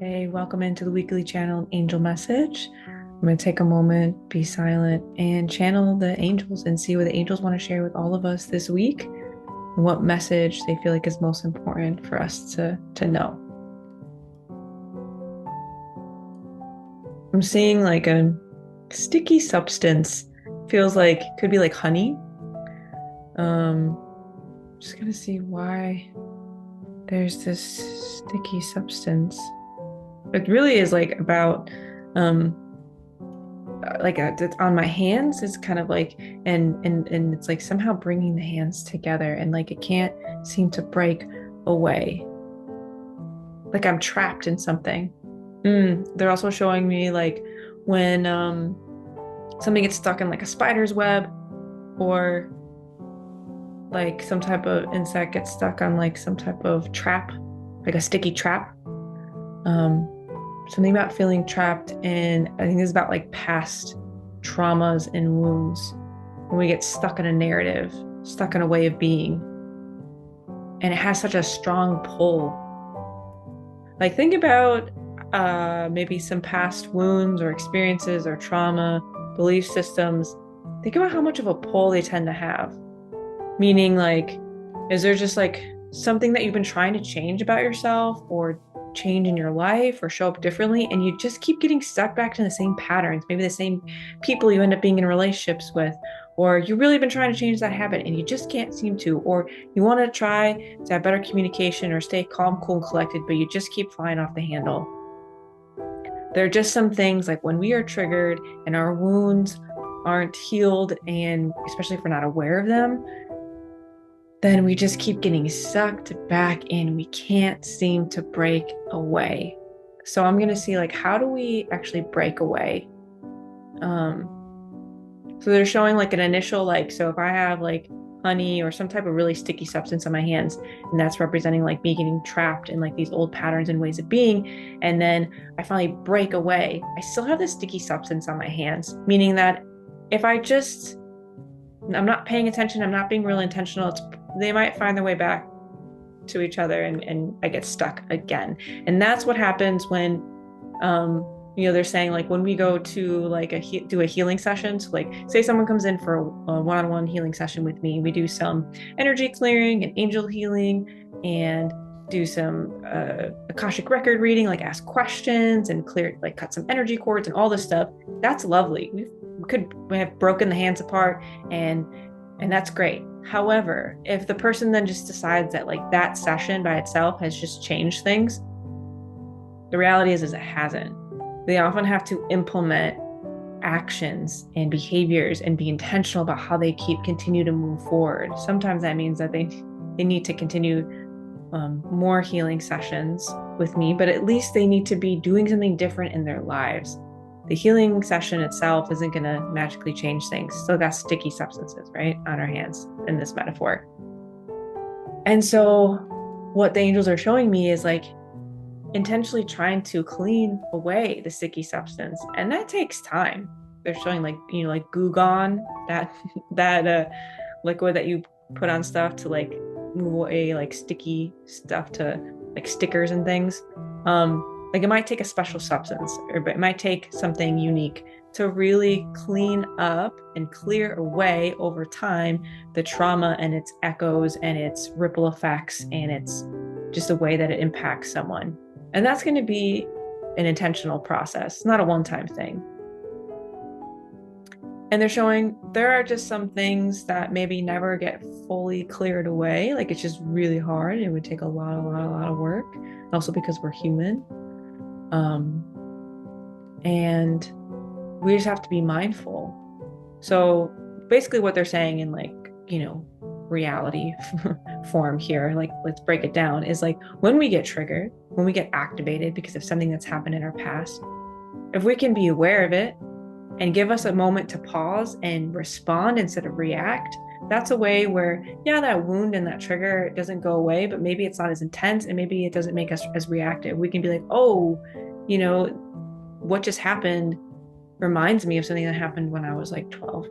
Hey, welcome into the weekly channel Angel Message. I'm going to take a moment, be silent, and channel the angels and see what the angels want to share with all of us this week and what message they feel like is most important for us to know. I'm seeing like a sticky substance. Feels like could be like honey. Um, just gonna see why there's this sticky substance. It really is like about um it's on my hands. It's kind of like and it's like somehow bringing the hands together and like it can't seem to break away, like I'm trapped in something. They're also showing me like when something gets stuck in like a spider's web, or like some type of insect gets stuck on like some type of trap, like a sticky trap. um Something about feeling trapped in, I think it's about like past traumas and wounds, when we get stuck in a narrative, stuck in a way of being, and it has such a strong pull. Like think about maybe some past wounds or experiences or trauma, belief systems. Think about how much of a pull they tend to have. Meaning, like, is there just like something that you've been trying to change about yourself or change in your life or show up differently, and you just keep getting stuck back to the same patterns, maybe the same people you end up being in relationships with, or you really been trying to change that habit and you just can't seem to, or you want to try to have better communication or stay calm, cool, and collected, but you just keep flying off the handle. There are just some things like when we are triggered and our wounds aren't healed, and especially if we're not aware of them, then we just keep getting sucked back in. We can't seem to break away. So I'm going to see like, how do we actually break away? Um, so they're showing like an initial, like, so if I have like honey or some type of really sticky substance on my hands, and that's representing like me getting trapped in like these old patterns and ways of being, and then I finally break away, I still have this sticky substance on my hands, meaning that if I'm not paying attention, I'm not being really intentional, they might find their way back to each other, and I get stuck again. And that's what happens when they're saying like when we go to like do a healing session. So like say someone comes in for a one-on-one healing session with me, we do some energy clearing and angel healing and do some akashic record reading, like ask questions and clear, like cut some energy cords and all this stuff. That's lovely. We have broken the hands apart, and that's great. However, if the person then just decides that like that session by itself has just changed things, the reality is it hasn't. They often have to implement actions and behaviors and be intentional about how they continue to move forward. Sometimes that means that they need to continue more healing sessions with me, but at least they need to be doing something different in their lives. The healing session itself isn't going to magically change things. So that's sticky substances, right, on our hands in this metaphor. And so what the angels are showing me is like intentionally trying to clean away the sticky substance, and that takes time. They're showing like, like Goo Gone, that that liquid that you put on stuff to like move away like sticky stuff, to like stickers and things. Like it might take a special substance, or it might take something unique to really clean up and clear away over time the trauma and its echoes and its ripple effects and its just the way that it impacts someone. And that's going to be an intentional process, not a one-time thing. And they're showing there are just some things that maybe never get fully cleared away. Like it's just really hard. It would take a lot of work. Also because we're human. And we just have to be mindful. So basically what they're saying in like, reality form here, like let's break it down, is like when we get triggered, when we get activated because of something that's happened in our past, if we can be aware of it and give us a moment to pause and respond instead of react, that's a way where, yeah, that wound and that trigger doesn't go away, but maybe it's not as intense and maybe it doesn't make us as reactive. We can be like, oh, what just happened reminds me of something that happened when I was like 12.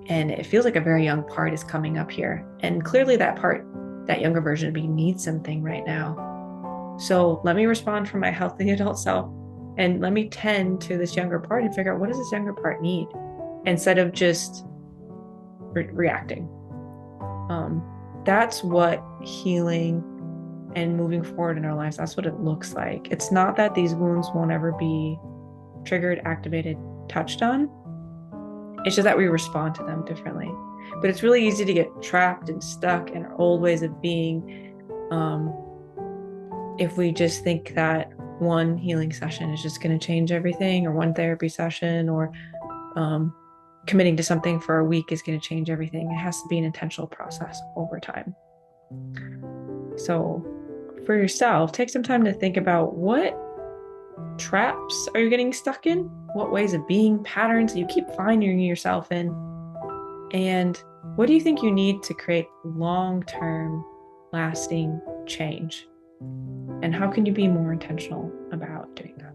And it feels like a very young part is coming up here. And clearly that part, that younger version of me needs something right now. So let me respond from my healthy adult self and let me tend to this younger part and figure out what does this younger part need instead of just reacting. That's what healing and moving forward in our lives, that's what it looks like. It's not that these wounds won't ever be triggered, activated, touched on. It's just that we respond to them differently. But it's really easy to get trapped and stuck in our old ways of being if we just think that one healing session is just going to change everything, or one therapy session, or committing to something for a week is going to change everything. It has to be an intentional process over time. So for yourself, take some time to think about what traps are you getting stuck in? What ways of being, patterns you keep finding yourself in? And what do you think you need to create long-term, lasting change? And how can you be more intentional about doing that?